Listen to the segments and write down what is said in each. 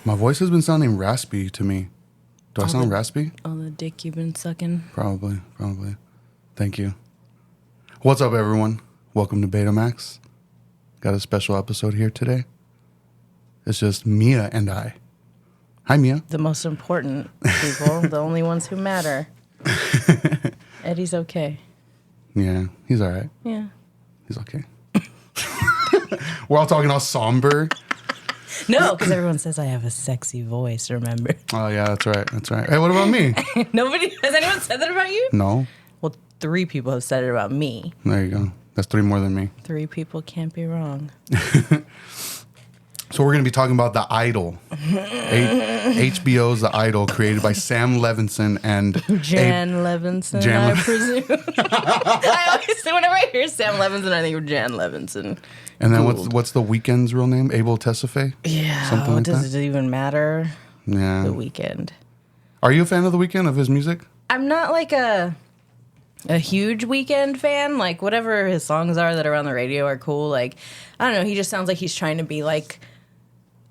My voice has been sounding raspy to me. Do I sound raspy? All the dick you've been sucking. Probably. Thank you. What's up, everyone? Welcome to Betamax. Got a special episode here today. It's just Mia and I. Hi, Mia. The most important people, the only ones who matter. Eddie's okay. Yeah, he's all right. Yeah. He's okay. We're all talking all somber. No, because everyone says I have a sexy voice, remember? Oh, yeah, that's right. Hey, what about me? Has anyone said that about you? No. Well, 3 people have said it about me. There you go. That's 3 more than me. 3 people can't be wrong. So we're going to be talking about The Idol. HBO's The Idol, created by Sam Levinson and... Jan Levinson, I presume. I always say, whenever I hear Sam Levinson, I think of Jan Levinson. And then what's the Weeknd's real name? Abel Tesfaye? Yeah. Something like does it even matter? Yeah. The Weeknd. Are you a fan of The Weeknd, of his music? I'm not like a huge Weeknd fan. Like, whatever his songs are that are on the radio are cool. Like, I don't know. He just sounds like he's trying to be like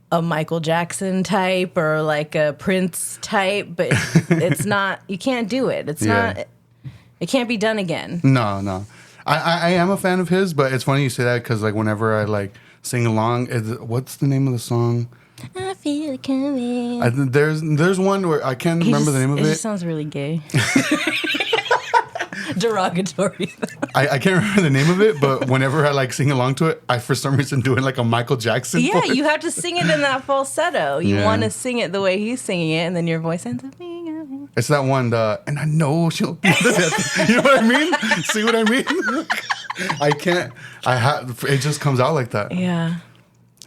a Michael Jackson type or like a Prince type, but it's not. You can't do it. It's not. It can't be done again. No. I am a fan of his, but it's funny you say that because like whenever I like sing along, what's the name of the song? I feel it coming. There's one where I can't remember the name of it. It just sounds really gay. Derogatory. I can't remember the name of it, but whenever I like sing along to it, I for some reason do it like a Michael Jackson Yeah, voice. You have to sing it in that falsetto. You want to sing it the way he's singing it, and then your voice ends up being... It's that one, and I know she'll be the death. You know what I mean? See what I mean? I can't. It just comes out like that. Yeah.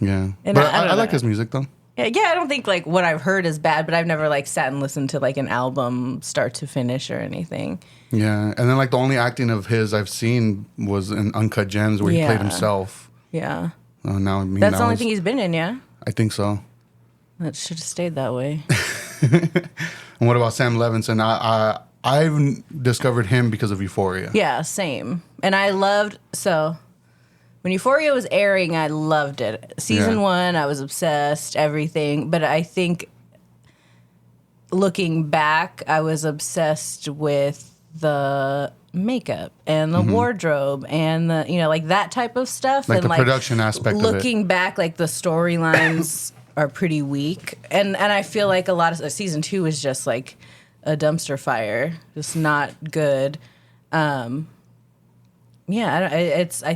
Yeah. And but I I like his music, though. Yeah, I don't think like what I've heard is bad, but I've never like sat and listened to like an album start to finish or anything. Yeah. And then like the only acting of his I've seen was in Uncut Gems where he played himself. Yeah. Oh, now That's the only thing he's been in, yeah? I think so. That should have stayed that way. And what about Sam Levinson? I've discovered him because of Euphoria. Yeah, same. And I loved, when Euphoria was airing, I loved it. Season 1, I was obsessed, everything. But I think looking back, I was obsessed with the makeup and the wardrobe and the, like that type of stuff. Like and the production aspect of it. Looking back, like the storylines are pretty weak. And I feel like a lot of season 2 is just like a dumpster fire, just not good. I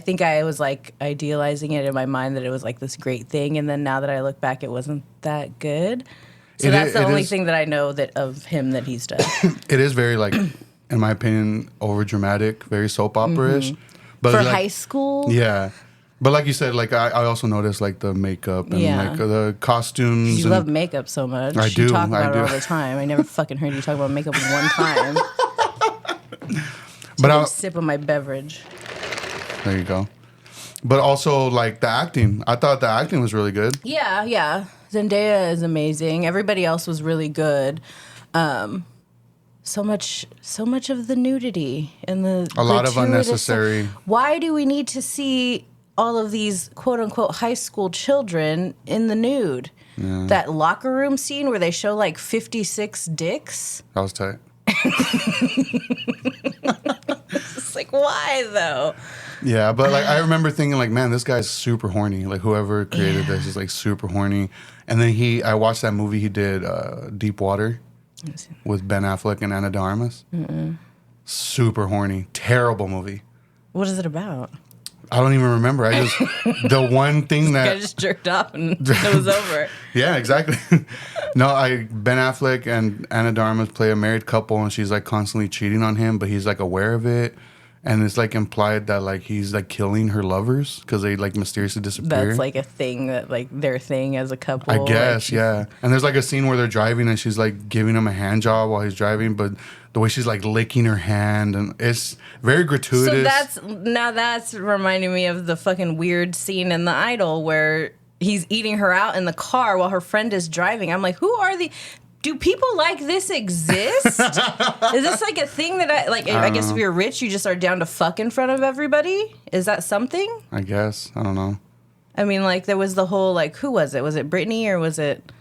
think I was like idealizing it in my mind that it was like this great thing, and then now that I look back, it wasn't that good. So that's the only thing that I know of him that he's done. It is very like, in my opinion, over dramatic, very soap opera-ish. But for like, high school. Yeah. But like you said, like I also noticed like the makeup and like the costumes. You love makeup so much. I do. You talk about it all the time. I never fucking heard you talk about makeup one time. But I'll sip of my beverage. There you go. But also like the acting. I thought the acting was really good. Yeah. Zendaya is amazing. Everybody else was really good. So much of the nudity and a lot of unnecessary. Why do we need to see all of these quote unquote high school children in the nude? Yeah. That locker room scene where they show like 56 dicks. That was tight. It's like, why though? Yeah, but like I remember thinking like, man, this guy's super horny. Like whoever created this is like super horny. And then I watched that movie he did, Deep Water, with Ben Affleck and Ana de Armas. Super horny, terrible movie. What is it about? I don't even remember. The one thing that I just jerked off and it was over. Yeah, exactly. No, Ben Affleck and Ana de Armas play a married couple, and she's like constantly cheating on him, but he's like aware of it, and it's like implied that like he's like killing her lovers because they like mysteriously disappear. That's like a thing that like their thing as a couple. I guess, yeah. And there's like a scene where they're driving, and she's like giving him a hand job while he's driving, but the way she's like licking her hand, and it's very gratuitous. So that's reminding me of the fucking weird scene in The Idol where he's eating her out in the car while her friend is driving. I'm like, do people like this exist? Is this like a thing that I guess if you're rich, you just are down to fuck in front of everybody? Is that something? I guess. I don't know. I mean, like there was the whole, like, who was it? Was it Britney or was it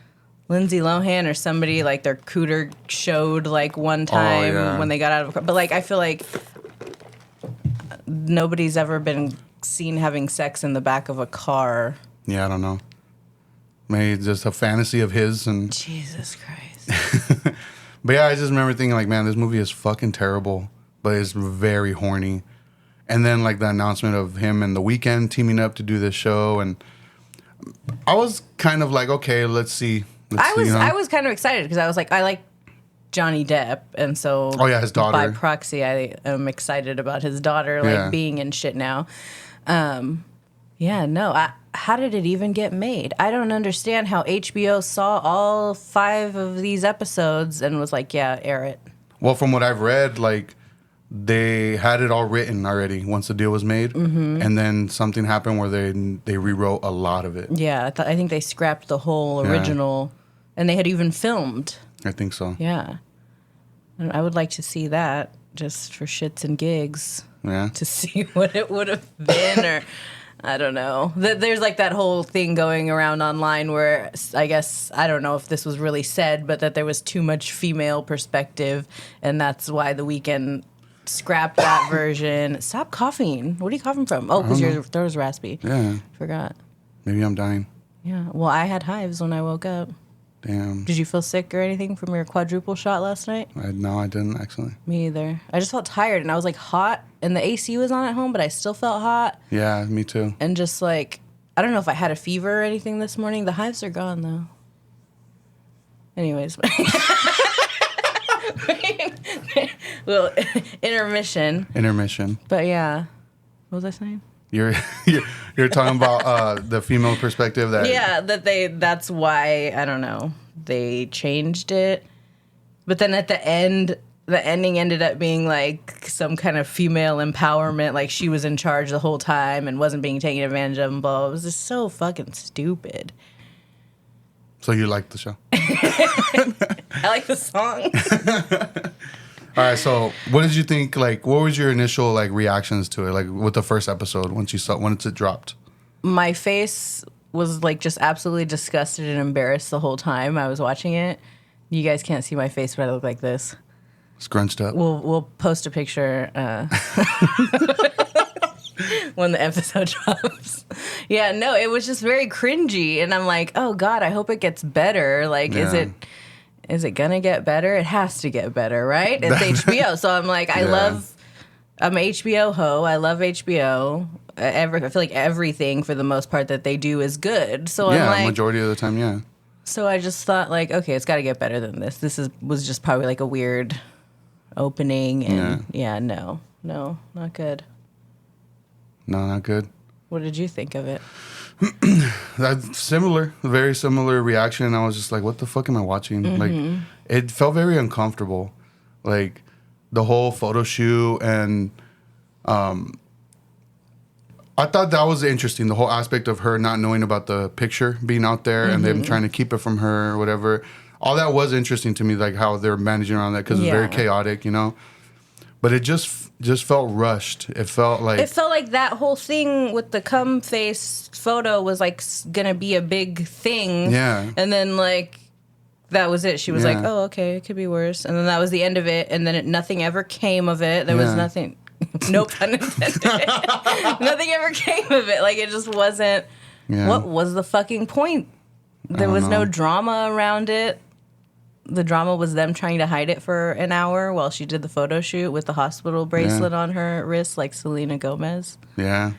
Lindsay Lohan or somebody, like, their cooter showed, like, one time when they got out of a car. But, like, I feel like nobody's ever been seen having sex in the back of a car. Yeah, I don't know. Maybe just a fantasy of his. And Jesus Christ. But yeah, I just remember thinking, like, man, this movie is fucking terrible, but it's very horny. And then, like, the announcement of him and The Weeknd teaming up to do this show, and I was kind of like, okay, let's see. I was kind of excited because I was like, I like Johnny Depp, and so his daughter. By proxy, I am excited about his daughter like being in shit now. How did it even get made? I don't understand how HBO saw all 5 of these episodes and was like, yeah, air it. Well, from what I've read, like, they had it all written already once the deal was made, and then something happened where they rewrote a lot of it. Yeah, I think they scrapped the whole original, and they had even filmed. I think so. Yeah. And I would like to see that just for shits and gigs. Yeah. To see what it would have been, or I don't know. There's like that whole thing going around online where I guess, I don't know if this was really said, but that there was too much female perspective, and that's why The Weeknd scrapped that version. Stop coughing. What are you coughing from? Oh, because your throat is raspy. Yeah. Forgot. Maybe I'm dying. Yeah. Well, I had hives when I woke up. Damn. Did you feel sick or anything from your quadruple shot last night? No, I didn't, actually. Me either. I just felt tired, and I was like hot, and the AC was on at home, but I still felt hot. Yeah, me too. And just like, I don't know if I had a fever or anything this morning. The hives are gone, though. Anyways. Well, intermission. But yeah. What was I saying? You're talking about the female perspective that that's why, I don't know, they changed it. But then at the end, the ending ended up being like some kind of female empowerment, like she was in charge the whole time and wasn't being taken advantage of and blah. It was just so fucking stupid. So you like the show? I like the song. All right, so what did you think, like, what was your initial, like, reactions to it, like, with the first episode, once it dropped? My face was, like, just absolutely disgusted and embarrassed the whole time I was watching it. You guys can't see my face, but I look like this. Scrunched up. We'll post a picture when the episode drops. Yeah, no, it was just very cringy, and I'm like, oh, God, I hope it gets better. Like, Is it gonna get better? It has to get better, right? It's HBO. So I'm like, I'm an HBO hoe. I love HBO. I feel like everything for the most part that they do is good. So I'm like, majority of the time, yeah. So I just thought like, okay, it's got to get better than this. This was just probably like a weird opening, and no, not good. No, not good. What did you think of it? That's very similar reaction. I was just like, what the fuck am I watching? Mm-hmm. Like, it felt very uncomfortable. Like, the whole photo shoot, and I thought that was interesting, the whole aspect of her not knowing about the picture being out there and them trying to keep it from her or whatever. All that was interesting to me, like how they're managing around that, because it's very chaotic, you know? But it just felt rushed. It felt like that whole thing with the cum face photo was like gonna be a big thing. Yeah. And then like that was it. She was like, "Oh, okay, it could be worse." And then that was the end of it. And then nothing ever came of it. There was nothing. No pun intended. Nothing ever came of it. Like it just wasn't. Yeah. What was the fucking point? There was no drama around it. The drama was them trying to hide it for an hour while she did the photo shoot with the hospital bracelet on her wrist, like Selena Gomez. Yeah.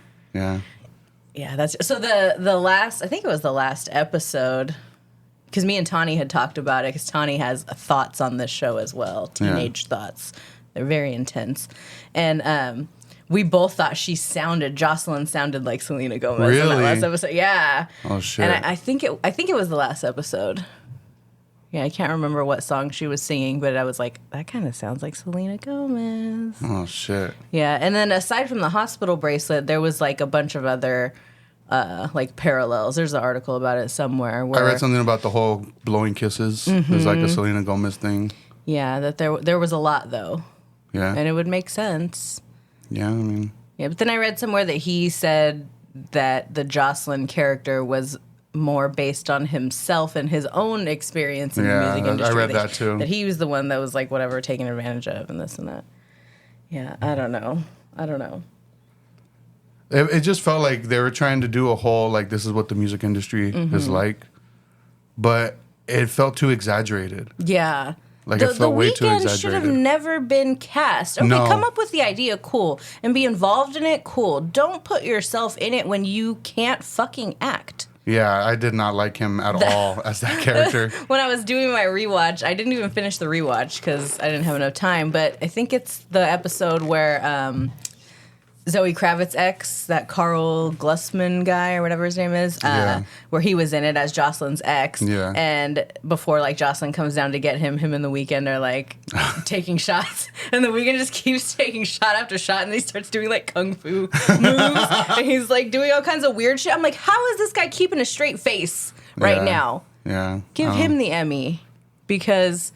That's so the last. I think it was the last episode, because me and Tani had talked about it. Because Tani has thoughts on this show as well, teenage thoughts. They're very intense, and we both thought Jocelyn sounded like Selena Gomez in that last episode. Yeah. Oh shit. And I think it was the last episode. Yeah, I can't remember what song she was singing, but I was like, that kind of sounds like Selena Gomez. Oh, shit. Yeah, and then aside from the hospital bracelet, there was like a bunch of other like parallels. There's an article about it somewhere. Where I read something about the whole blowing kisses. There's like a Selena Gomez thing. Yeah, that there was a lot though. Yeah. And it would make sense. Yeah, I mean. Yeah, but then I read somewhere that he said that the Jocelyn character was more based on himself and his own experience in the music industry. I read that too. That he was the one that was like whatever taken advantage of and this and that. Yeah, I don't know. It just felt like they were trying to do a whole like this is what the music industry is like, but it felt too exaggerated. Yeah. Like it felt way too exaggerated. The Weeknd should have never been cast. Okay, come up with the idea, cool, and be involved in it, cool. Don't put yourself in it when you can't fucking act. Yeah, I did not like him at all as that character. When I was doing my rewatch, I didn't even finish the rewatch because I didn't have enough time, but I think it's the episode where Zoe Kravitz's ex, that Carl Glusman guy or whatever his name is, where he was in it as Jocelyn's ex. Yeah. And before like Jocelyn comes down to get him and the Weeknd are like taking shots, and the Weeknd just keeps taking shot after shot, and he starts doing like kung fu moves, and he's like doing all kinds of weird shit. I'm like, how is this guy keeping a straight face right now? Yeah. Give him the Emmy, because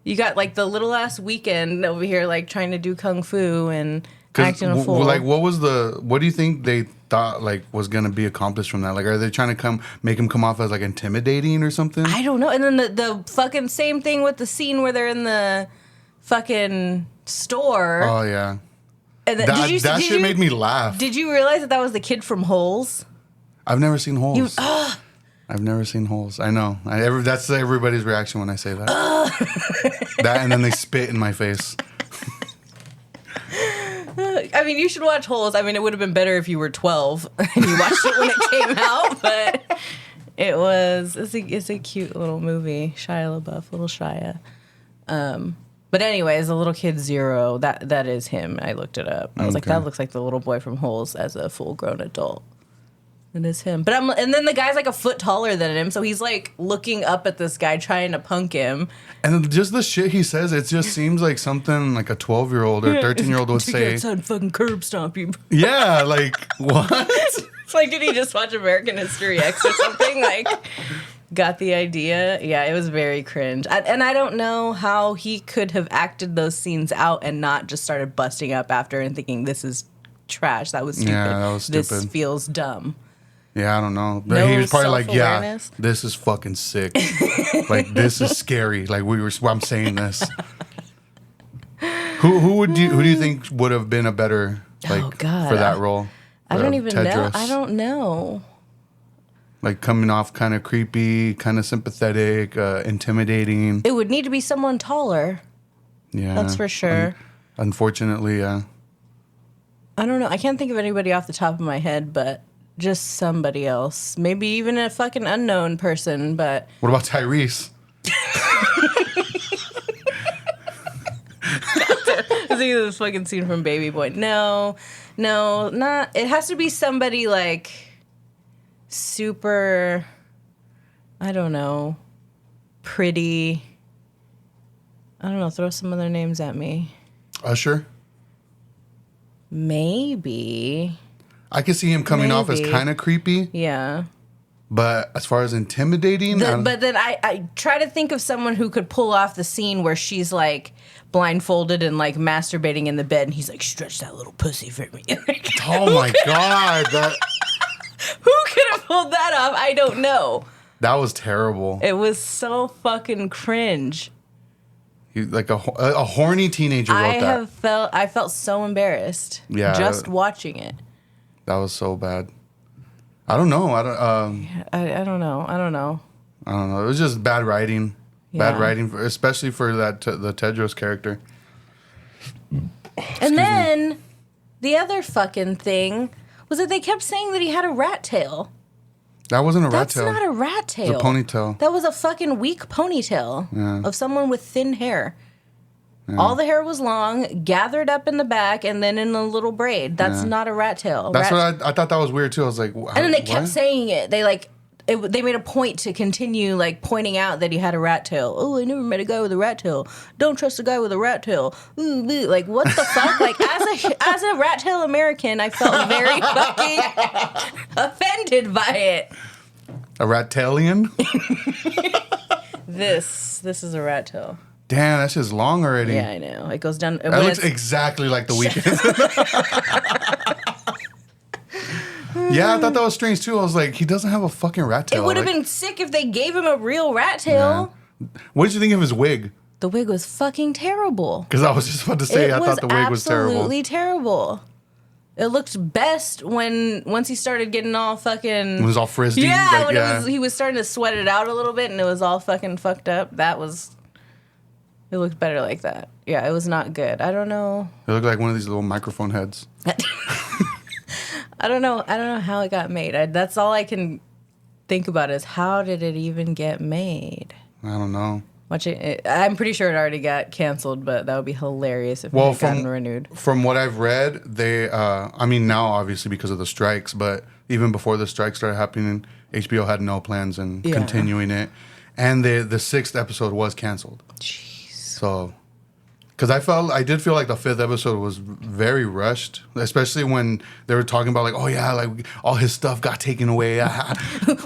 you got like the little ass Weeknd over here like trying to do kung fu and acting a fool. Like, what do you think they thought like was gonna be accomplished from that? Like, are they trying to make him come off as like intimidating or something? I don't know. And then the fucking same thing with the scene where they're in the fucking store. Oh yeah. And then, that shit made me laugh. Did you realize that was the kid from Holes? I've never seen Holes. I've never seen Holes. I know. That's everybody's reaction when I say that. That and then they spit in my face. I mean, you should watch Holes. I mean, it would have been better if you were 12 and you watched it when it came out, but it's a cute little movie. Shia LaBeouf, little Shia. But anyways, the little kid Zero, that is him. I looked it up. I was like, that looks like the little boy from Holes as a full-grown adult. It is him. And then the guy's like a foot taller than him, so he's like looking up at this guy trying to punk him. And just the shit he says, it just seems like something like a 12-year-old or 13-year-old would say. Outside, fucking curb stomp you. Yeah, like, what? It's like, did he just watch American History X or something? Like, got the idea? Yeah, it was very cringe. And I don't know how he could have acted those scenes out and not just started busting up after and thinking, this is trash. That was stupid. Yeah, that was stupid. This feels dumb. Yeah, I don't know. But he was probably like, yeah, this is fucking sick. Like, this is scary. Like, I'm saying this. Who do you think would have been a better, like, for that role? I don't even know. I don't know. Like, coming off kind of creepy, kind of sympathetic, intimidating. It would need to be someone taller. Yeah. That's for sure. Unfortunately, yeah. I don't know. I can't think of anybody off the top of my head, but just somebody else. Maybe even a fucking unknown person, but... What about Tyrese? Is he the fucking scene from Baby Boy? No, not... It has to be somebody, like, super... I don't know. Pretty... I don't know. Throw some other names at me. Usher? Maybe... I could see him coming off as kind of creepy. Yeah. But as far as intimidating... But then I try to think of someone who could pull off the scene where she's, like, blindfolded and, like, masturbating in the bed, and he's like, stretch that little pussy for me. Oh, my God. Who could have pulled that off? I don't know. That was terrible. It was so fucking cringe. Like a horny teenager wrote that. I felt so embarrassed. Yeah. Just watching it. That was so bad. I don't know. I don't know. It was just bad writing. Yeah. Bad writing, especially for the Tedros character. And then the other fucking thing was that they kept saying that he had a rat tail. That wasn't a rat tail. That's not a rat tail. It's a ponytail. That was a fucking weak ponytail of someone with thin hair. Yeah. All the hair was long, gathered up in the back, and then in a little braid. That's not a rat tail. That's what I thought that was weird too. I was like, and then they kept saying it. They made a point to continue like pointing out that he had a rat tail. Oh, I never met a guy with a rat tail. Don't trust a guy with a rat tail. Ooh, like what the fuck? Like as a rat tail American, I felt very fucking offended by it. A rat tailian? This is a rat tail. Damn, that's just long already. Yeah, I know. It goes down. That looks exactly like the Weeknd. Yeah, I thought that was strange too. I was like, he doesn't have a fucking rat tail. It would have been sick if they gave him a real rat tail. Yeah. What did you think of his wig? The wig was fucking terrible. Because I was just about to say, I thought the wig was terrible. Absolutely terrible. It looked best once he stared getting all fucking. It was all frizzy. Yeah, when he was starting to sweat it out a little bit, and it was all fucking fucked up. It looked better like that. Yeah, it was not good. I don't know. It looked like one of these little microphone heads. I don't know how it got made. That's all I can think about is how did it even get made? I don't know. I'm pretty sure it already got canceled, but that would be hilarious if it had gotten renewed. From what I've read, they, I mean, now obviously because of the strikes, but even before the strikes started happening, HBO had no plans in continuing it. And the 6th episode was canceled. Jeez. So, because I did feel like the 5th episode was very rushed, especially when they were talking about like, oh yeah, like all his stuff got taken away.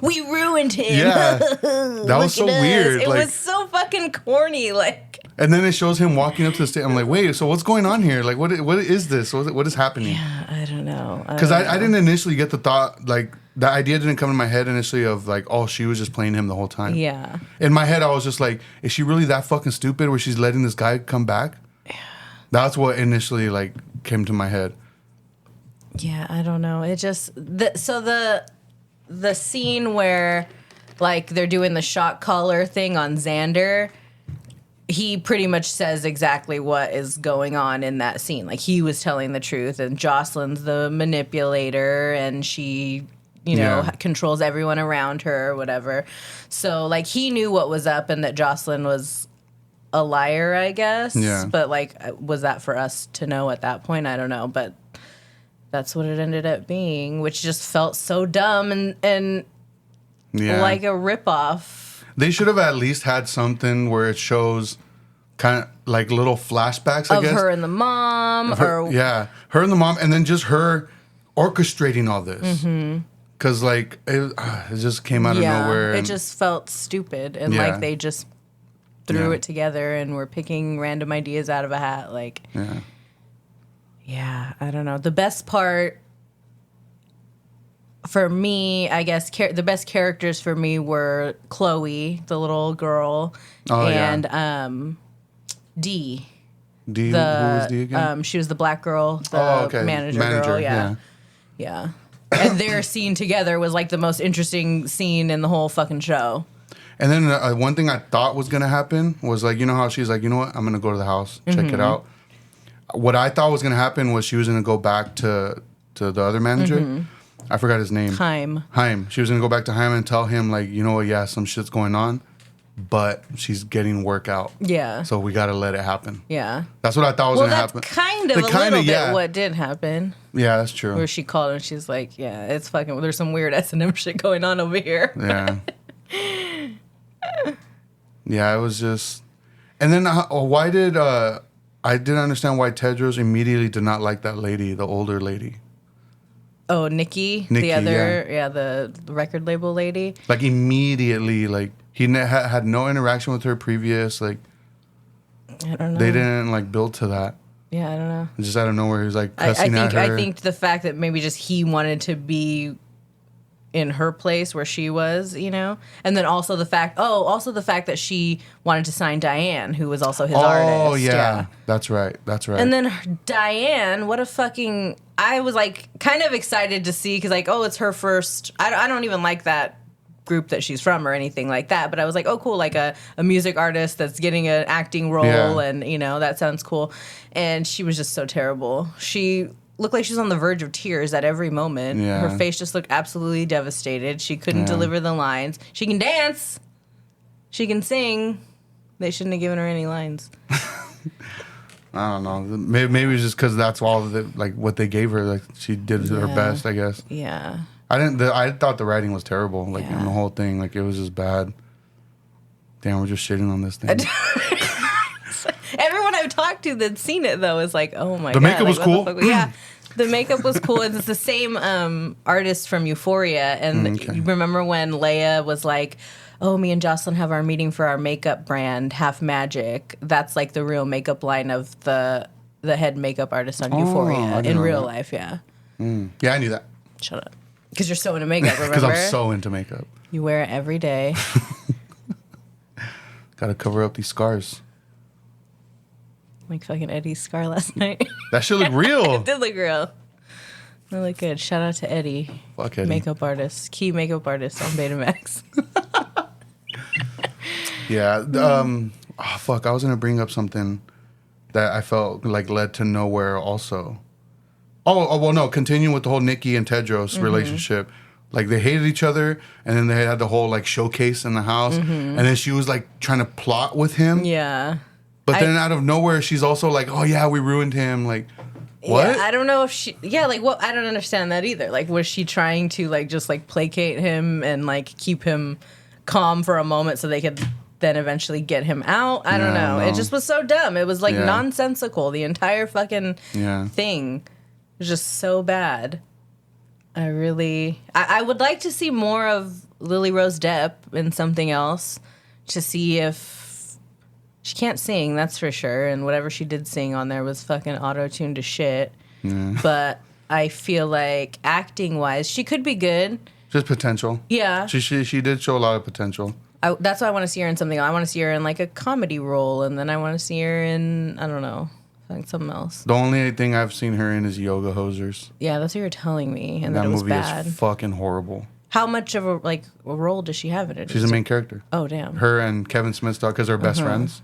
We ruined him. Yeah, that was so weird. It was so fucking corny. Like, and then it shows him walking up to the stage. I'm like, wait, so what's going on here? Like, what is this? What is happening? Yeah, I don't know. Because I didn't initially get the thought, like, the idea didn't come in my head initially of like, oh, she was just playing him the whole time. Yeah. In my head, I was just like, is she really that fucking stupid where she's letting this guy come back? Yeah. That's what initially like came to my head. Yeah, I don't know. It just the scene where like they're doing the shock collar thing on Xander. He pretty much says exactly what is going on in that scene. Like he was telling the truth, and Jocelyn's the manipulator, and she, controls everyone around her or whatever. So like he knew what was up, and that Jocelyn was a liar, I guess. Yeah. But like, was that for us to know at that point? I don't know. But that's what it ended up being, which just felt so dumb and like a ripoff. They should have at least had something where it shows kind of like little flashbacks, I guess. Of her and the mom. Her and the mom, and then just her orchestrating all this. Because, like, it just came out of nowhere. It just felt stupid. And, like, they just threw it together and were picking random ideas out of a hat. Like, I don't know. The best part for me, I guess, the best characters for me were Chloe, the little girl, and Dee. Dee, who was Dee again? She was the black girl, the manager girl. Yeah. And their scene together was like the most interesting scene in the whole fucking show. And then one thing I thought was going to happen was like, you know how she's like, you know what, I'm going to go to the house, check it out. What I thought was going to happen was she was going to go back to the other manager. I forgot his name. Haim. She was going to go back to Haim and tell him, like, you know what, some shit's going on, but she's getting work out. Yeah. So we got to let it happen. Yeah. That's what I thought was going to happen. Well, that's kind of a little bit what did happen. Yeah, that's true. Where she called and she's like, it's fucking, there's some weird S&M shit going on over here. Yeah. Yeah, it was just... And then why did... I didn't understand why Tedros immediately did not like that lady, the older lady. Oh, Nikki, the other, the record label lady. Like immediately, like he had no interaction with her previous. Like I don't know. They didn't like build to that. Yeah, I don't know. Just out of nowhere, he was like cussing at her. I think the fact that maybe just he wanted to be in her place where she was, and then also the fact that she wanted to sign Diane, who was also his artist. Oh yeah, that's right. And then Diane, what a fucking! I was like kind of excited to see because like, it's her first. I don't even like that group that she's from or anything like that, but I was like, oh cool, like a music artist that's getting an acting role, and that sounds cool. And she was just so terrible. She looked like she was on the verge of tears at every moment. Yeah. Her face just looked absolutely devastated. She couldn't deliver the lines. She can dance. She can sing. They shouldn't have given her any lines. I don't know. Maybe it was just because that's all what they gave her. Like she did her best, I guess. Yeah. I thought the writing was terrible. Like in the whole thing, like it was just bad. Damn, we're just shitting on this thing. Everyone I've talked to that's seen it though is like, oh my god. The makeup was cool. The makeup was cool. It's the same artist from Euphoria. And you remember when Leia was like, oh, me and Jocelyn have our meeting for our makeup brand, Half Magic. That's like the real makeup line of the head makeup artist on Euphoria in real life, yeah. Yeah, I knew that. Shut up. Because you're so into makeup, remember? Because I'm so into makeup. You wear it every day. Gotta cover up these scars. Like fucking Eddie's scar last night. That shit look real. It did look real. Really good. Shout out to Eddie. Fuck Eddie. Makeup artist. Key makeup artist on Betamax. Yeah. Fuck. I was gonna bring up something that I felt like led to nowhere also. Well, no. Continue with the whole Nikki and Tedros relationship. Like, they hated each other, and then they had the whole, like, showcase in the house. And then she was, like, trying to plot with him. Yeah. But then out of nowhere, she's also like, oh, yeah, we ruined him. Like, what? Yeah, I don't know if she... Yeah, like, what? I don't understand that either. Like, was she trying to, like, just, like, placate him and, like, keep him calm for a moment so they could then eventually get him out? I don't know. It just was so dumb. It was, like, nonsensical. The entire fucking thing was just so bad. I would like to see more of Lily Rose Depp in something else to see if she can't sing, that's for sure. And whatever she did sing on there was fucking auto-tuned to shit. Yeah. But I feel like acting wise, she could be good. Just potential. Yeah. She did show a lot of potential. That's why I want to see her in something. I want to see her in like a comedy role, and then I want to see her in, I don't know, like something else. The only thing I've seen her in is Yoga Hosers. Yeah, that's what you're telling me, and that it was bad. That movie is fucking horrible. How much of a role does she have in it? She's the main character. Oh, damn. Her and Kevin Smith's dog, because they're best friends,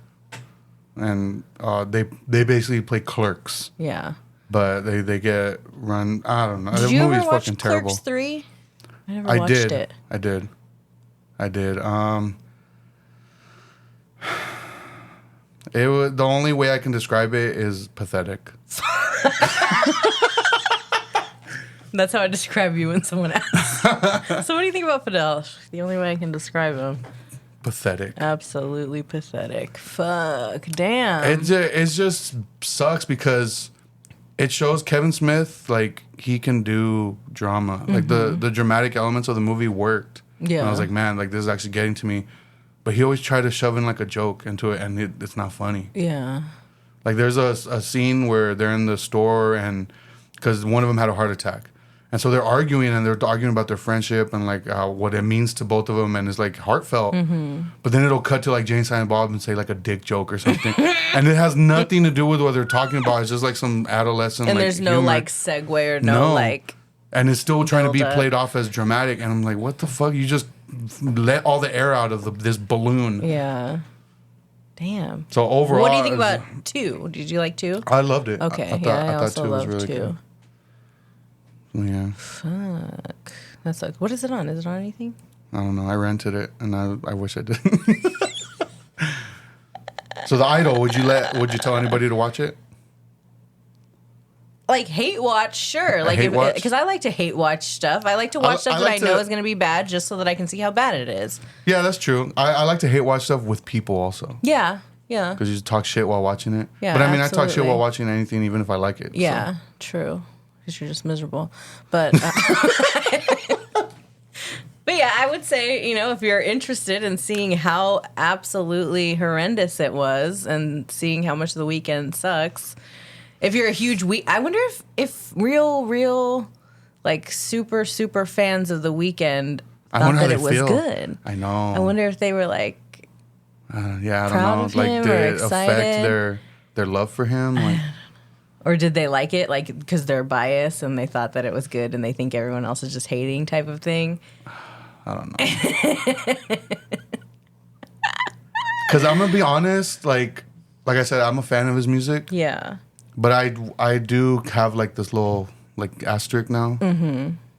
and they basically play clerks. Yeah. But they get run. I don't know. Did the you movie's ever watch fucking Clerks terrible. 3? I never watched it. I did. It was, the only way I can describe it is pathetic. That's how I describe you when someone asks. So what do you think about Fidel? The only way I can describe him. Pathetic. Absolutely pathetic. Fuck. Damn. It just sucks because it shows Kevin Smith, like, he can do drama. Like, the dramatic elements of the movie worked. Yeah. And I was like, man, like, this is actually getting to me. But he always tried to shove in, like, a joke into it, and it's not funny. Yeah. Like, there's a scene where they're in the store, and because one of them had a heart attack. And so they're arguing about their friendship and, like, what it means to both of them, and it's, like, heartfelt. But then it'll cut to, like, Jane Silent Bob and say, like, a dick joke or something. And it has nothing to do with what they're talking about. It's just, like, some adolescent, and like, there's no, humor. like, segue or no, like... And it's still trying to be played off as dramatic. And I'm like, what the fuck? You just let all the air out of this balloon. Yeah. Damn. So overall... What do you think about 2? Did you like 2? I loved it. Okay. I thought 2 was really good. Yeah. Fuck. That sucks. What is it on? Is it on anything? I don't know. I rented it, and I wish I didn't. So The Idol, would you tell anybody to watch it? Like, hate watch, sure. Like, because I like to hate watch stuff. I like to watch stuff that I know is going to be bad just so that I can see how bad it is. Yeah, that's true. I like to hate watch stuff with people also. Yeah, yeah. Because you just talk shit while watching it. Yeah, but I mean, absolutely. I talk shit while watching anything, even if I like it. Yeah, so. True. Because you're just miserable. But... But yeah, I would say, if you're interested in seeing how absolutely horrendous it was and seeing how much The Weeknd sucks, if you're a huge I wonder if real, like, super, super fans of The Weeknd thought that it was good. I know. I wonder if they were like, I don't know. Like, did it affect their love for him? Like, or did they like it, like, because they're biased and they thought that it was good and they think everyone else is just hating type of thing? I don't know. Because I'm gonna be honest, like I said, I'm a fan of his music. Yeah. But I do have, like, this little, like, asterisk now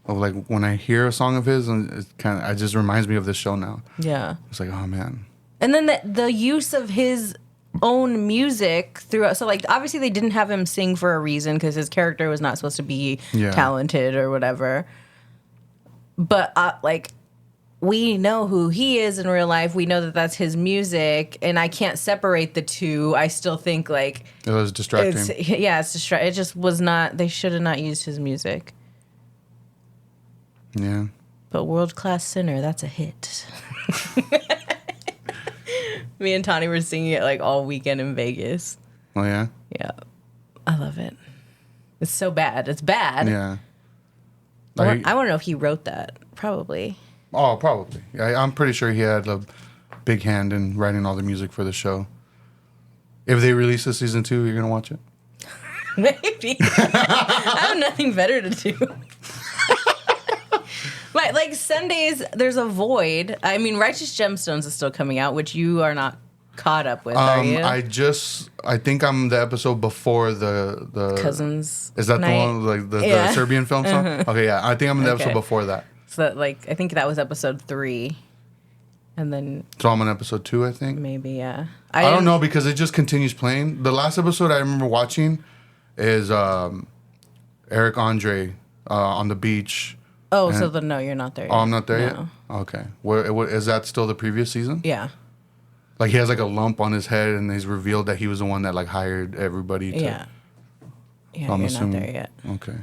of, like, when I hear a song of his, and it just reminds me of this show now. Yeah. It's like, oh man. And then the use of his own music throughout. So, like, obviously they didn't have him sing for a reason because his character was not supposed to be talented or whatever. But like, we know who he is in real life. We know that that's his music, and I can't separate the two. I still think, like, it was distracting. It's distracting. It just was not. They should have not used his music. Yeah. But World Class Sinner, that's a hit. Me and Tani were singing it, like, all weekend in Vegas. Oh yeah. Yeah, I love it. It's so bad. It's bad. Yeah. I want to know if he wrote that. Probably. Oh, probably. I'm pretty sure he had a big hand in writing all the music for the show. If they release a season 2, you're gonna watch it? Maybe. I have nothing better to do. But like Sundays, there's a void. I mean, Righteous Gemstones is still coming out, which you are not caught up with, are you? I think I'm the episode before the Cousins. Is that night? the one like the Serbian film song? Okay, yeah. I think I'm in the episode before that. So that, like, I think that was episode 3, and then so I'm on episode 2, I think. Maybe, yeah. I don't know because it just continues playing. The last episode I remember watching is Eric Andre on the beach. Oh, so no, you're not there yet. Oh, I'm not there yet? Okay. Is that still the previous season? Yeah. Like, he has, like, a lump on his head, and he's revealed that he was the one that, like, hired everybody to... Yeah. Yeah, so you're not there yet. Okay.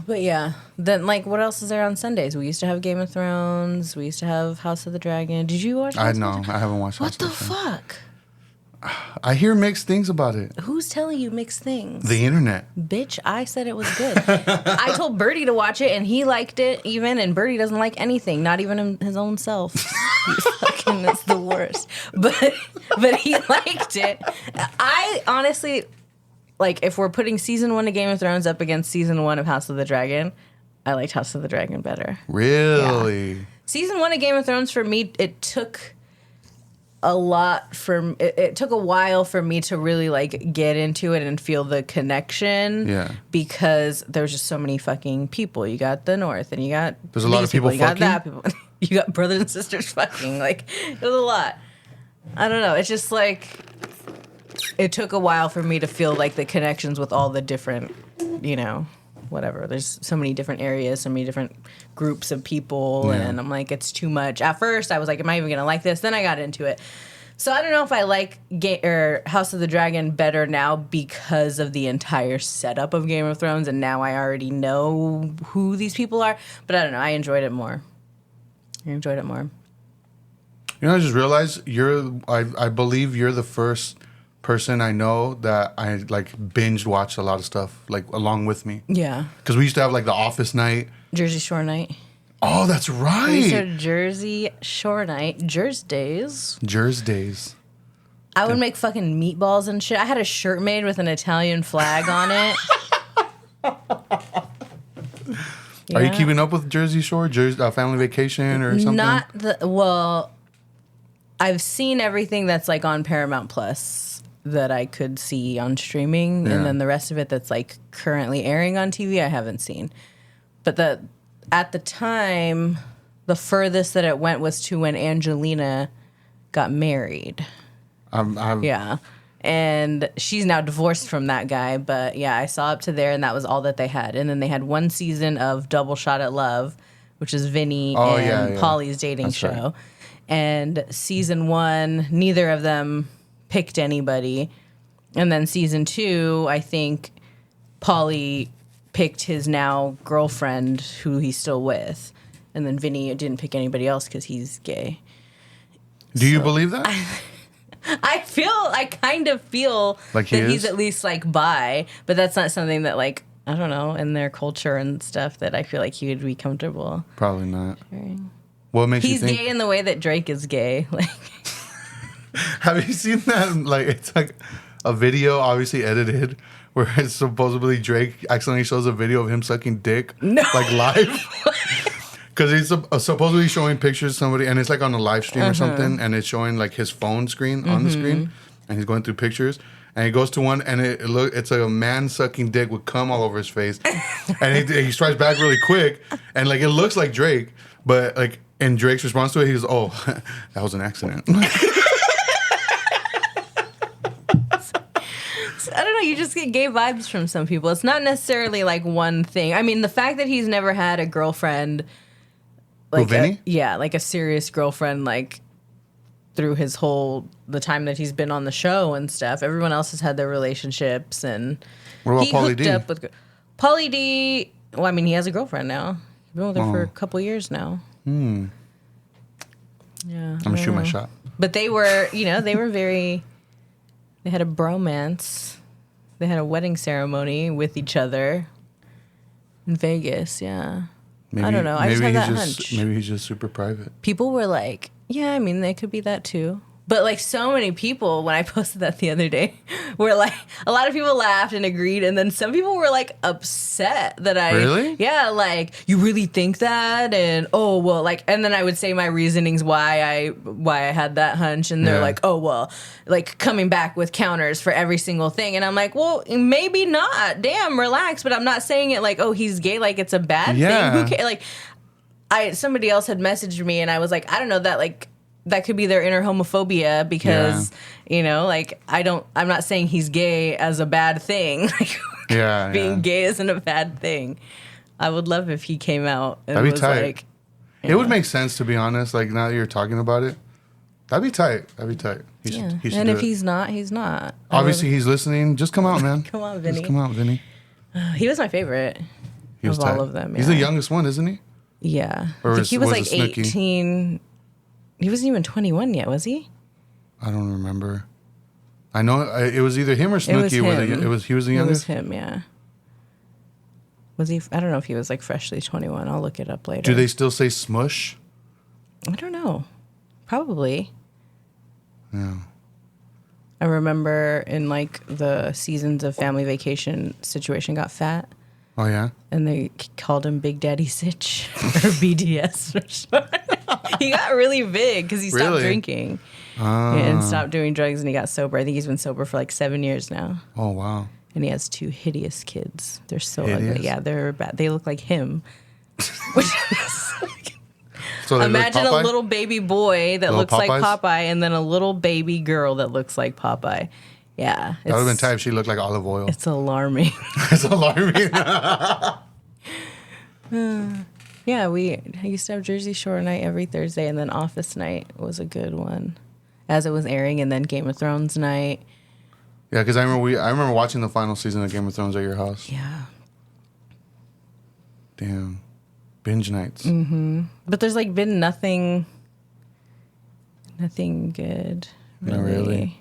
But, yeah. Then, like, what else is there on Sundays? We used to have Game of Thrones. We used to have House of the Dragon. Did you watch House of the Dragon? I haven't watched House of the Dragon. What the fuck? I hear mixed things about it. Who's telling you mixed things? The internet. Bitch, I said it was good. I told Birdie to watch it, and he liked it even, and Birdie doesn't like anything, not even his own self. That's the worst. But he liked it. I honestly, like, if we're putting season 1 of Game of Thrones up against season 1 of House of the Dragon, I liked House of the Dragon better. Really? Yeah. Season 1 of Game of Thrones, for me, it took a lot for it took a while for me to really like get into it and feel the connection. Yeah. Because there's just so many fucking people. You got the North, and you got there's a lot of people you fucking. got that people. You got brothers and sisters fucking. Like, it was a lot. I don't know. It's just like it took a while for me to feel like the connections with all the different, whatever. There's so many different areas, so many different groups of people, and I'm like, it's too much. At first, I was like, am I even gonna like this? Then I got into it. So I don't know if I like House of the Dragon better now because of the entire setup of Game of Thrones, and now I already know who these people are. But I don't know. I enjoyed it more. I just realized I believe you're the first person I know that I like binge watched a lot of stuff like along with me. Yeah. Because we used to have like the office night. Jersey Shore night. Oh, that's right. We used to have Jersey Shore night. Days. I would make fucking meatballs and shit. I had a shirt made with an Italian flag on it. Yeah. Are you keeping up with Jersey Shore? Family Vacation or something? I've seen everything that's like on Paramount Plus that I could see on streaming, and then the rest of it that's like currently airing on TV I haven't seen. But at the time, the furthest that it went was to when Angelina got married. Yeah. And she's now divorced from that guy. But yeah, I saw up to there, and that was all that they had. And then they had one season of Double Shot at Love, which is Vinny and Polly's dating show. Right. And season 1, neither of them picked anybody. And then season 2, I think Polly picked his now girlfriend, who he's still with. And then Vinny didn't pick anybody else because he's gay. Do you believe that? I kind of feel like he's at least like bi, but that's not something that like, I don't know, in their culture and stuff that I feel like he would be comfortable. Probably not. Sharing. What makes you think? He's gay in the way that Drake is gay. Like, have you seen that? Like, it's like a video, obviously edited, where it's supposedly Drake accidentally shows a video of him sucking dick, like live. Because he's supposedly showing pictures of somebody, and it's like on a live stream or something, and it's showing like his phone screen on the screen, and he's going through pictures, and he goes to one, and it's like a man sucking dick with cum all over his face, and he strikes back really quick, and like it looks like Drake, but like in Drake's response to it, he goes, "Oh, that was an accident." I don't know, you just get gay vibes from some people. It's not necessarily like one thing. I mean, the fact that he's never had a girlfriend, like Vinny? Like a serious girlfriend, like through the time that he's been on the show and stuff. Everyone else has had their relationships, and what about Pauly D? Up with Pauly D. Well, I mean, he has a girlfriend now. He's been with her for a couple years now. Yeah, I'm gonna shoot my shot. But they were, they had a bromance. They had a wedding ceremony with each other. In Vegas, yeah. Maybe, I don't know. I just have that hunch. Maybe he's just super private. People were like, yeah, I mean, they could be that too. But like so many people, when I posted that the other day, were like, a lot of people laughed and agreed, and then some people were like upset that I, really, yeah, like you really think that, and oh well, like, and then I would say my reasonings why I had that hunch, and they're like, oh well, like coming back with counters for every single thing, and I'm like, well, maybe not. Damn, relax. But I'm not saying it like, oh, he's gay, like it's a bad thing. Who cares? Like, somebody else had messaged me, and I was like, I don't know that like. That could be their inner homophobia because, you know, like, I'm not saying he's gay as a bad thing. Like, being gay isn't a bad thing. I would love if he came out and that'd be was tight. Like, it would make sense, to be honest. Like, now that you're talking about it, that'd be tight. That'd be tight. He should and if do it. he's not, he's not. Obviously, he's listening. Just come out, man. Come on, Vinny. Just come out, Vinny. He was my favorite of all of them. Yeah. He's the youngest one, isn't he? Yeah. Or I think he was like Snooki? 18. He wasn't even 21 yet, was he? I don't remember. I know it was either him or Snooki. He was the youngest? It was him, yeah. Was he? I don't know if he was like freshly 21. I'll look it up later. Do they still say smush? I don't know. Probably. Yeah. I remember in like the seasons of Family Vacation, Situation got fat. Oh, yeah? And they called him Big Daddy Sitch or BDS or something. He got really big because he stopped drinking and stopped doing drugs, and he got sober. I think he's been sober for like 7 years now. Oh, wow. And he has 2 hideous kids. They're so Hideous? ugly. Yeah, they're bad. They look like him. So imagine a little baby boy that looks Popeyes? like Popeye, and then a little baby girl that looks like Popeye. Yeah. That would have been tight if she looked like olive oil. It's alarming. It's alarming. Yeah, I used to have Jersey Shore night every Thursday, and then Office night was a good one as it was airing, and then Game of Thrones night. Yeah, because I remember watching the final season of Game of Thrones at your house. Yeah. Damn. Binge nights. Mm-hmm. But there's like been nothing good. Really. Not really.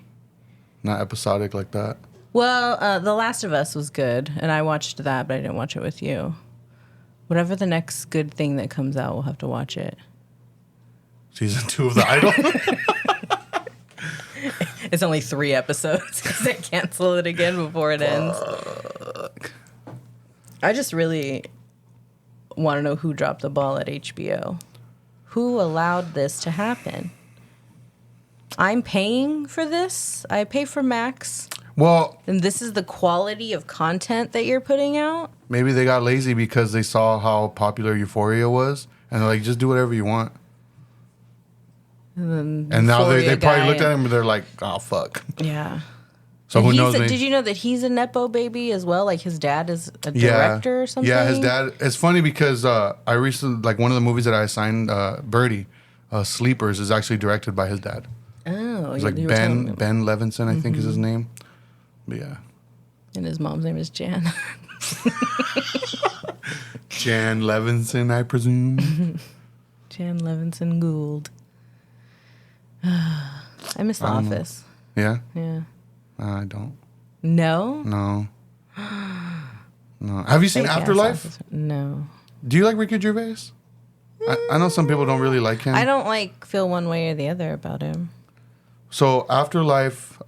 Not episodic like that. Well, The Last of Us was good, and I watched that, but I didn't watch it with you. Whatever the next good thing that comes out, we'll have to watch it. Season 2 of The Idol? It's only 3 episodes because they cancel it again before it ends. I just really want to know who dropped the ball at HBO. Who allowed this to happen? I'm paying for this. I pay for Max. Well, and this is the quality of content that you're putting out? Maybe they got lazy because they saw how popular Euphoria was, and they're like, just do whatever you want. And now they probably looked at him and they're like, oh, fuck. Yeah. So and who knows? Did you know that he's a Nepo baby as well? Like his dad is a director or something? Yeah, his dad. It's funny because I recently, like one of the movies that I assigned, Birdie, Sleepers, is actually directed by his dad. Oh, it's like Ben Levinson, I think is his name. But yeah. And his mom's name is Jan. Jan Levinson, I presume. Jan Levinson Gould. I miss The Office. Yeah? Yeah. I don't. No? No. No. Have you seen Afterlife? No. Do you like Ricky Gervais? I know some people don't really like him. I don't feel one way or the other about him. So Afterlife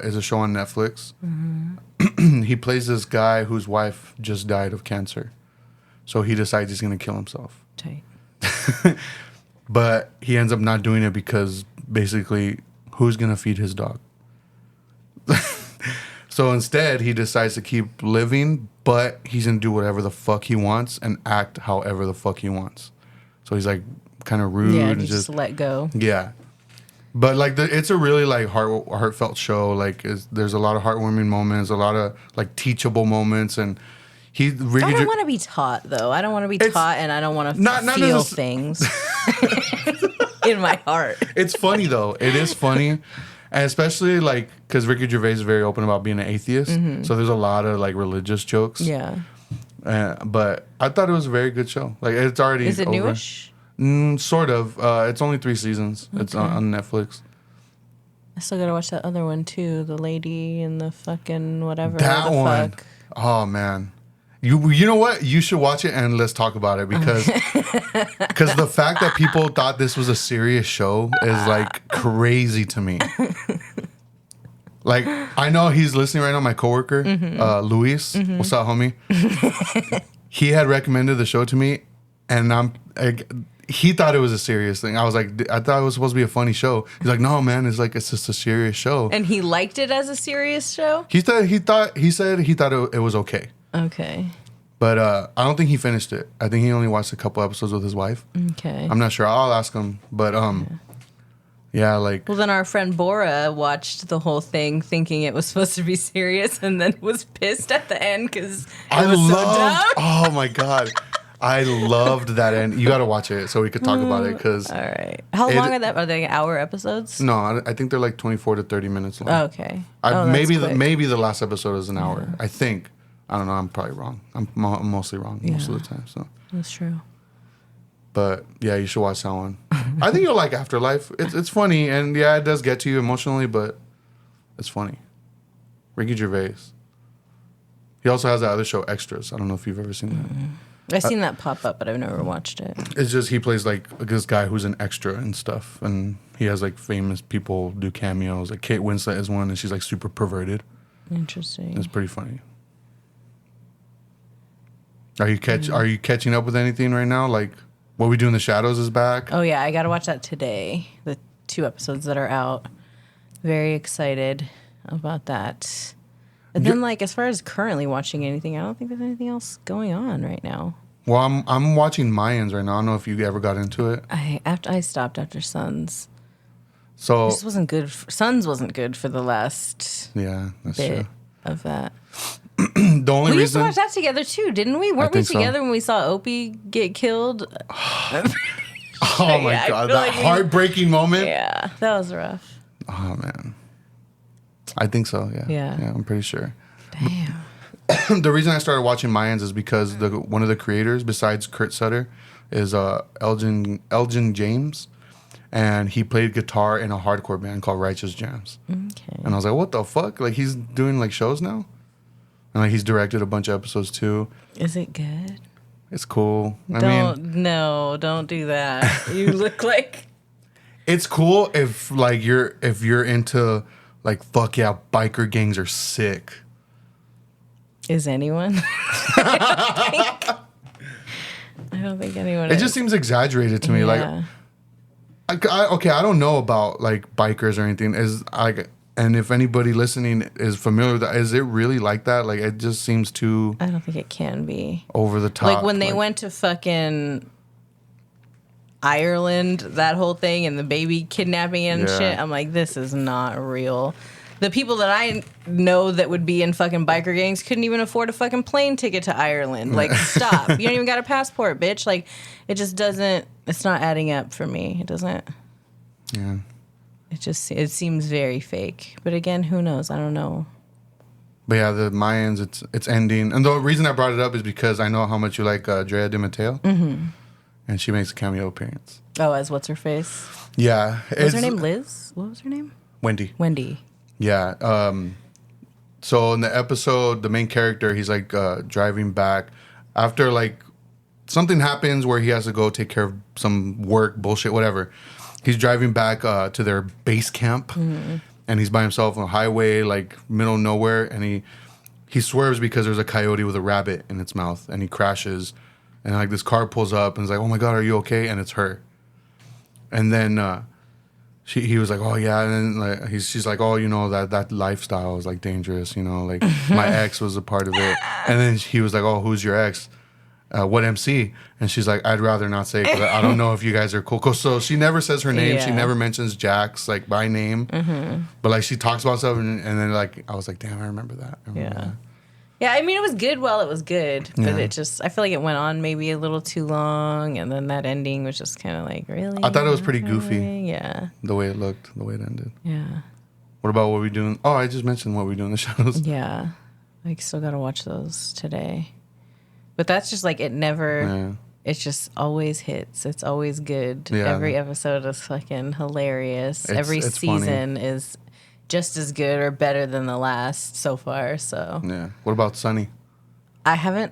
is a show on Netflix. Mm-hmm. He plays this guy whose wife just died of cancer. So he decides he's going to kill himself. Tight. But he ends up not doing it because basically, who's going to feed his dog? So instead, he decides to keep living, but he's going to do whatever the fuck he wants and act however the fuck he wants. So he's like kind of rude. Yeah, and just let go. Yeah. But like it's a really like heartfelt show. Like there's a lot of heartwarming moments, a lot of like teachable moments, and I don't want to be taught though. I don't want to be taught, and I don't want to feel things in my heart. It's funny though. It is funny, and especially like because Ricky Gervais is very open about being an atheist, so there's a lot of like religious jokes. Yeah. But I thought it was a very good show. Like it's already is it over. newish? Sort of. It's only 3 seasons. Okay. It's on Netflix. I still gotta watch that other one too. The lady and the fucking whatever. That the one. fuck. Oh man, You know what? You should watch it and let's talk about it because the fact that people thought this was a serious show is like crazy to me. Like, I know he's listening right now, my coworker, Luis. What's up, homie? He had recommended the show to me, and he thought it was a serious thing. I was like, I thought it was supposed to be a funny show. He's like, no, man, it's just a serious show. And he liked it as a serious show? He said it was okay. Okay. But I don't think he finished it. I think he only watched a couple episodes with his wife. Okay. I'm not sure. I'll ask him. But yeah, like. Well, then our friend Bora watched the whole thing thinking it was supposed to be serious and then was pissed at the end because it was so dumb. Oh my God. I loved that end. You got to watch it so we could talk about it because. All right. How long are that? Are they hour episodes? No, I think they're like 24 to 30 minutes long. Oh, okay. Maybe the last episode is an hour. I think. I don't know. I'm probably wrong. I'm mostly wrong most of the time. So that's true. But yeah, you should watch that one. I think you'll like Afterlife. It's funny and yeah, it does get to you emotionally, but it's funny. Ricky Gervais. He also has that other show, Extras. I don't know if you've ever seen that. I've seen that pop up, but I've never watched it. It's just he plays like this guy who's an extra and stuff, and he has like famous people do cameos. Like Kate Winslet is one, and she's like super perverted. Interesting. It's pretty funny. Are you catching up with anything right now? Like What We Do in the Shadows is back. Oh yeah, I got to watch that today. The 2 episodes that are out. Very excited about that. And then, like, as far as currently watching anything, I don't think there's anything else going on right now. Well, I'm watching Mayans right now. I don't know if you ever got into it. I stopped after Sons. So this wasn't good. Sons wasn't good for the last that's bit true. of that. The only we reason used to watch that together too, didn't we? Weren't we together when we saw Opie get killed? Oh my God, that heartbreaking moment. Yeah, that was rough. Oh man. I think so, yeah. Yeah, I'm pretty sure. Damn. The reason I started watching Mayans is because one of the creators, besides Kurt Sutter, is Elgin James. And he played guitar in a hardcore band called Righteous Jams. Okay. And I was like, what the fuck? Like, he's doing, like, shows now? And, like, he's directed a bunch of episodes, too. Is it good? It's cool. Don't do that. You look like... It's cool if you're into... Like, fuck yeah, biker gangs are sick. Is anyone? I don't think anyone It just seems exaggerated to me. Yeah. Like, I don't know about, like, bikers or anything. And if anybody listening is familiar with that, is it really like that? Like, it just seems too... I don't think it can be. Over the top. Like, when they went to fucking... Ireland, that whole thing, and the baby kidnapping and shit. I'm like, this is not real. The people that I know that would be in fucking biker gangs couldn't even afford a fucking plane ticket to Ireland. Like, stop. You don't even got a passport, bitch. Like, it just doesn't, it's not adding up for me. It doesn't. Yeah. It seems very fake. But again, who knows? I don't know. But yeah, the Mayans, it's ending. And the reason I brought it up is because I know how much you like Drea de Matteo. Mm-hmm. And she makes a cameo appearance. Oh, as what's her face? Yeah. Was her name Liz? What was her name? Wendy. Yeah. So in the episode, the main character, he's like driving back after like something happens where he has to go take care of some work, bullshit, whatever. He's driving back to their base camp, and he's by himself on a highway, like middle of nowhere, and he swerves because there's a coyote with a rabbit in its mouth, and he crashes. And like this car pulls up and is like, "Oh my God, are you okay?" And it's her. And then he was like, "Oh yeah." And then like she's like, "Oh, you know that lifestyle is like dangerous, you know, like my ex was a part of it." And then he was like, "Oh, who's your ex? What MC?" And she's like, "I'd rather not say because I don't know if you guys are cool." So she never says her name. Yeah. She never mentions Jax like by name. Mm-hmm. But like she talks about stuff, and then like I was like, "Damn, I remember that." That. Yeah, I mean, it was good while it was good, but it just, I feel like it went on maybe a little too long, and then that ending was just kind of like, really? I thought it was pretty goofy. Yeah. The way it looked, the way it ended. Yeah. What about What We Do? Oh, I just mentioned What We Do in the Shadows. Yeah. I still got to watch those today. But that's just like, it just always hits. It's always good. Yeah. Every episode is fucking hilarious. Every season funny. Is just as good or better than the last so far. So yeah. What about Sunny? I haven't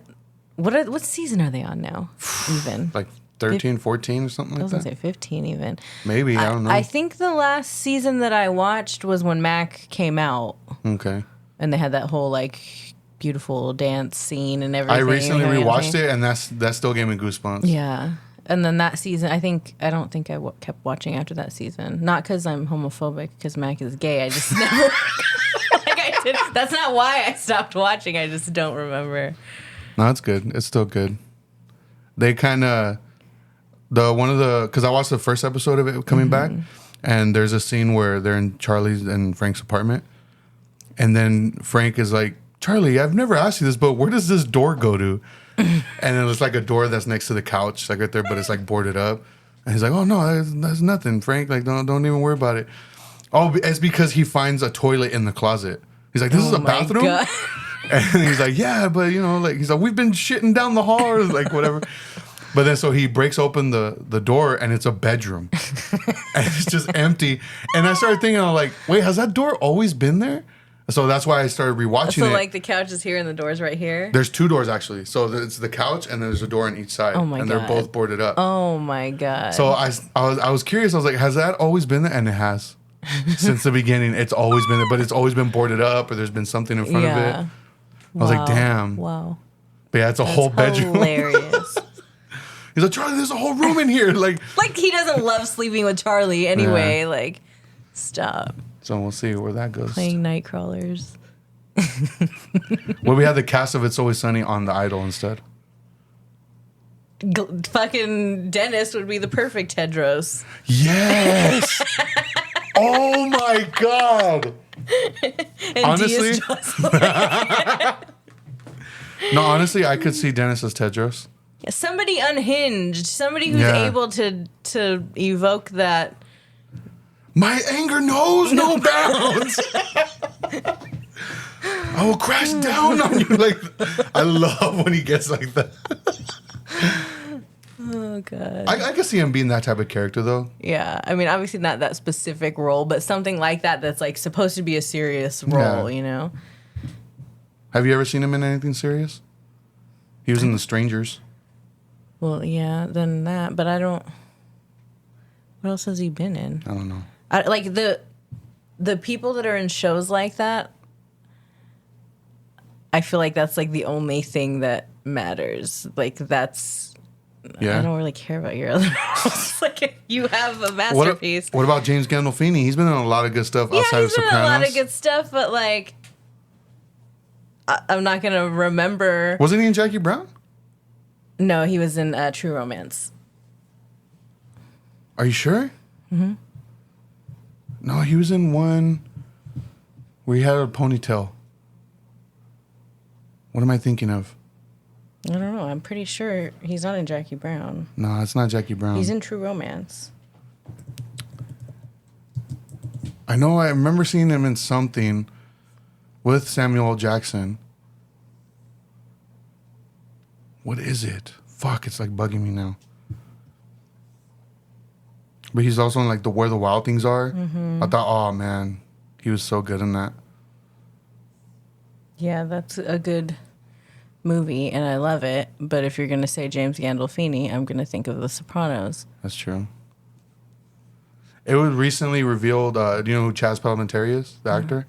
What season are they on now? Even like 13, 14 or something I like was that. gonna say 15 even. Maybe, I don't know. I think the last season that I watched was when Mac came out, Okay. and they had that whole like beautiful dance scene and everything. I recently You know what I'm rewatched saying? it, and that still gave me goosebumps. Yeah. And then that season, I don't think I kept watching after that season. Not because I'm homophobic, because Mac is gay. I just never, like I did. That's not why I stopped watching. I just don't remember. No, it's good. It's still good. They kind of because I watched the first episode of it coming back, and there's a scene where they're in Charlie's and Frank's apartment, and then Frank is like, Charlie, I've never asked you this, but where does this door go to? And then it's like a door that's next to the couch, like right there, but it's like boarded up. And he's like, oh no, that's nothing, Frank. Like don't even worry about it. Oh, it's because he finds a toilet in the closet. He's like, this is a bathroom? God. And he's like, yeah, but like he's like, we've been shitting down the hall or like whatever. But then so he breaks open the door and it's a bedroom. And it's just empty. And I started thinking, I'm like, wait, has that door always been there? So that's why I started rewatching it. So like the couch is here and the door's right here? There's two doors actually. So it's the couch and there's a door on each side. Oh my and God. they're both boarded up. Oh my God. So I was curious. I was like, has that always been there? And it has. Since the beginning, it's always been there, but it's always been boarded up or there's been something in front of it. I was like, damn. Wow. But yeah, it's a whole bedroom. Hilarious. He's like, Charlie, there's a whole room in here. Like he doesn't love sleeping with Charlie anyway. Yeah. Like, stop. So we'll see where that goes. Playing night crawlers. Well, we had the cast of It's Always Sunny on The Idol instead. Fucking Dennis would be the perfect Tedros. Yes. Oh my God. And Honestly, Diaz Jocelyn. no, honestly, I could see Dennis as Tedros. Somebody unhinged. Somebody who's Yeah. able to evoke that. My anger knows no bounds. I will crash down on you. Like, I love when he gets like that. Oh, God. I can see him being that type of character, though. Yeah. I mean, obviously not that specific role, but something like that that's like supposed to be a serious role, Yeah. you know? Have you ever seen him in anything serious? He was in The Strangers. Well, yeah, then that, but I don't. What else has he been in? I don't know. Like the people that are in shows like that, I feel like that's like the only thing that matters. Like that's. Yeah. I don't really care about your other roles. Like if you have a What, masterpiece. what about James Gandolfini? He's been in a lot of good stuff Yeah, outside of he's been in Sopranos. a lot of good stuff, but like, I'm not gonna remember. Wasn't he in Jackie Brown? No, he was in True Romance. Are you sure? Mm-hmm. No, he was in one where he had a ponytail. What am I thinking of? I don't know. I'm pretty sure he's not in Jackie Brown. No, it's not Jackie Brown. He's in True Romance. I know I remember seeing him in something with Samuel L. Jackson. What is it? Fuck, it's like bugging me now. But he's also in like the Where the Wild Things Are. Mm-hmm. I thought, oh man, he was so good in that. Yeah, that's a good movie, and I love it. But if you're going to say James Gandolfini, I'm going to think of The Sopranos. That's true. It was recently revealed, do you know who Chaz Palminteri is, the actor?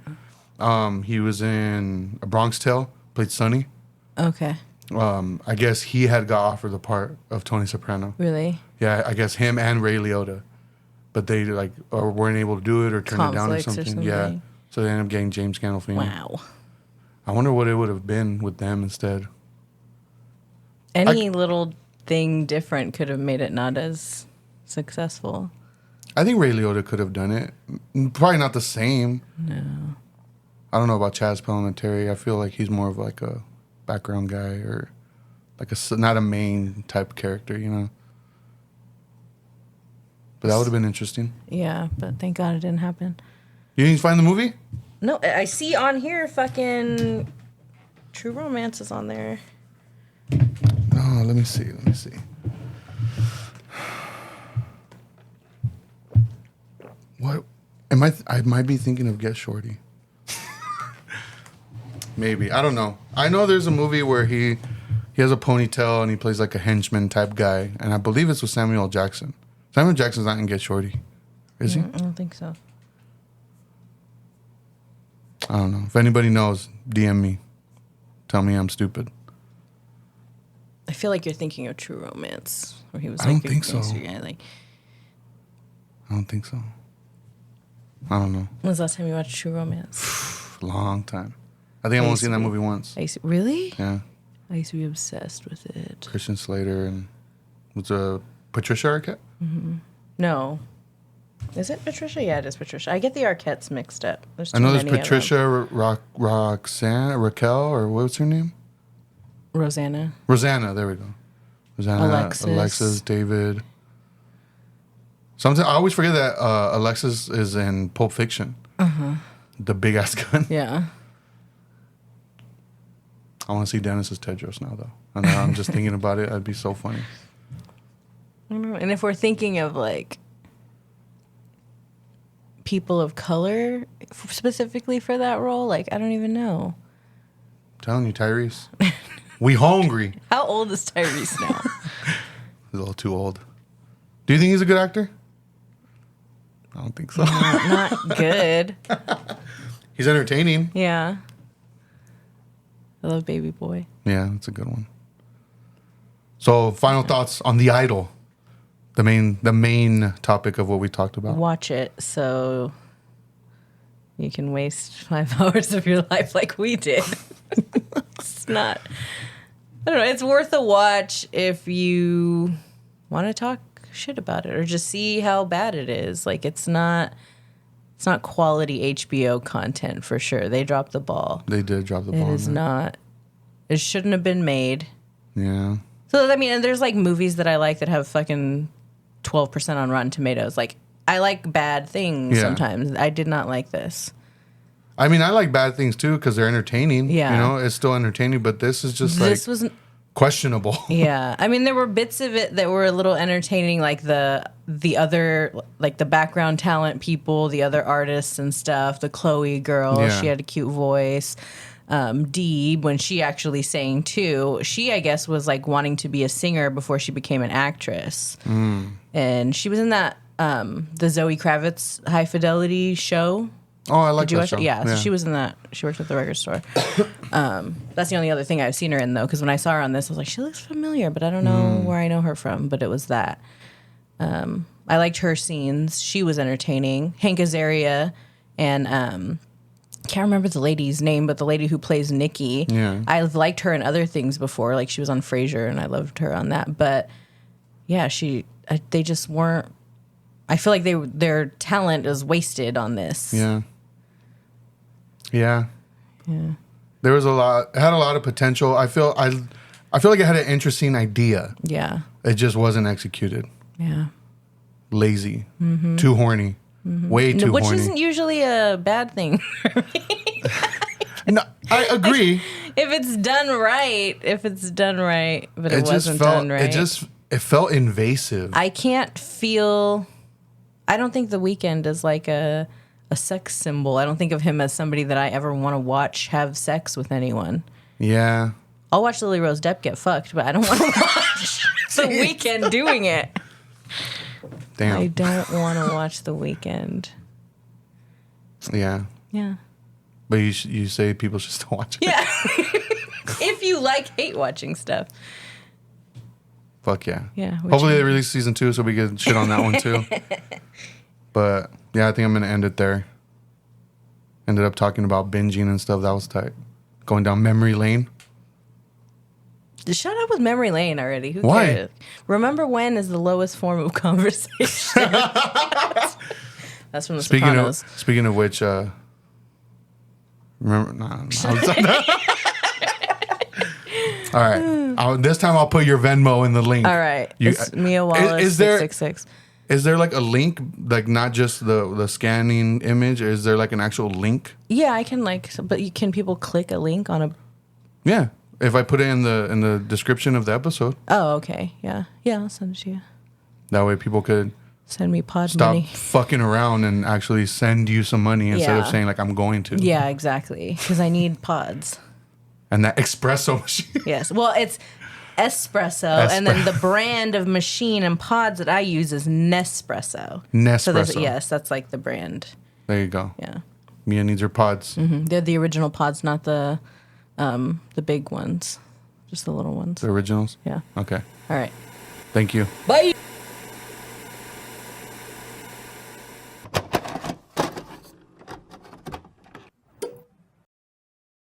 He was in A Bronx Tale, played Sonny. Okay. I guess he had got offered the part of Tony Soprano. Really? Yeah, I guess him and Ray Liotta. But they like or weren't able to do it or turn it down or Conflicts or something. Yeah. something. So they ended up getting James Gandolfini. Wow. I wonder what it would have been with them instead. Any little thing different could have made it not as successful. I think Ray Liotta could have done it. Probably not the same. No. I don't know about Chaz Palminteri. I feel like he's more of like a background guy or like not a main type character, you know. But that would have been interesting. Yeah, but thank God it didn't happen. You didn't find the movie? No, I see on here fucking True Romance is on there. Oh, let me see. What? I might be thinking of Get Shorty. Maybe. I don't know. I know there's a movie where he He has a ponytail and he plays like a henchman type guy. And I believe it's with Samuel Jackson. Samuel Jackson's not going to get Shorty. Is he? I don't think so. I don't know. If anybody knows, DM me. Tell me I'm stupid. I feel like you're thinking of True Romance. Where he was I like don't think so. guy, like, I don't think so. I don't know. when was the last time you watched True Romance? Long time. I think I've only seen that movie once. Really? Yeah. I used to be obsessed with it. Christian Slater and was Patricia Arquette? No. Is it Patricia? Yeah, it is Patricia. I get the Arquettes mixed up. There's too I know there's many of them. Patricia, Roxanne, Raquel, or what's her name? Rosanna. There we go. Rosanna, Alexis, David. Sometimes I always forget that Alexis is in Pulp Fiction. The big ass gun. Yeah. I want to see Dennis's Tedros now, though. And I'm just thinking about it. That'd be so funny. I don't know. And if we're thinking of like people of color specifically for that role, like I don't even know. I'm telling you, Tyrese. We hungry. How old is Tyrese now? He's a little too old. Do you think he's a good actor? I don't think so. Not good. He's entertaining. Yeah. I love Baby Boy. Yeah, that's a good one. So, final thoughts on The Idol, the main topic of what we talked about. Watch it so you can waste 5 hours of your life like we did. It's not. I don't know. It's worth a watch if you want to talk shit about it or just see how bad it is. Like it's not quality HBO content for sure. They dropped the ball. They did drop the ball. It is not. It shouldn't have been made. Yeah. So I mean, and there's like movies that I like that have fucking 12% on Rotten Tomatoes. Like I like bad things sometimes. I did not like this. I mean, I like bad things too because they're entertaining. Yeah. You know, it's still entertaining, but this is just This was questionable. Yeah. I mean, there were bits of it that were a little entertaining, like the other, like the background talent people, the other artists and stuff. The Chloe girl, Yeah. she had a cute voice. Deeb, when she actually sang too, she, I guess, was like wanting to be a singer before she became an actress. And she was in that, the Zoe Kravitz High Fidelity show. Oh, I like Did you that watch show. it? Yeah, so she was in that. She worked at the record store. That's the only other thing I've seen her in, though, because when I saw her on this, I was like, she looks familiar, but I don't know where I know her from. But it was that. I liked her scenes. She was entertaining. Hank Azaria and can't remember the lady's name, but the lady who plays Nikki. Yeah. I've liked her in other things before. Like she was on Frasier, and I loved her on that. But yeah, they just weren't. I feel like their talent is wasted on this. Yeah. There was it had a lot of potential. I feel like it had an interesting idea. Yeah. It just wasn't executed. Yeah. Lazy. Too horny. Way too Which horny. isn't usually a bad thing for me. No, I agree. If it's done right, but it wasn't done right. It felt invasive. I don't think The Weeknd is like a sex symbol. I don't think of him as somebody that I ever want to watch have sex with anyone. Yeah. I'll watch Lily Rose Depp get fucked, but I don't want to watch The Weeknd doing it. Damn. I don't want to watch The Weeknd. Yeah. Yeah. But you say people should still watch it. Yeah. If you hate watching stuff. Fuck yeah. Yeah. Hopefully they release season 2 so we can shit on that one too. But yeah, I think I'm going to end it there. Ended up talking about binging and stuff. That was tight. Going down memory lane. Just shut up with memory lane already. Who Why? cares? Remember when is the lowest form of conversation. That's from The Sopranos. Speaking of which, remember? No. All right. This time I'll put your Venmo in the link. All right. It's Mia Wallace, is there 666. Is there like a link, like not just the scanning image? Or is there like an actual link? Yeah, I can can people click a link on a? Yeah, if I put it in the description of the episode. Oh, okay. Yeah, I'll send it to you. That way people could send me pod stop money. fucking around and actually send you some money instead of saying like I'm going to. Yeah, exactly. Because I need pods. And that espresso machine. Yes. Well, espresso, and then the brand of machine and pods that I use is Nespresso. Nespresso. So yes, that's like the brand. There you go. Yeah. Mia needs her pods. They're the original pods, not the big ones, just the little ones. The originals? Yeah. Okay. All right. Thank you. Bye.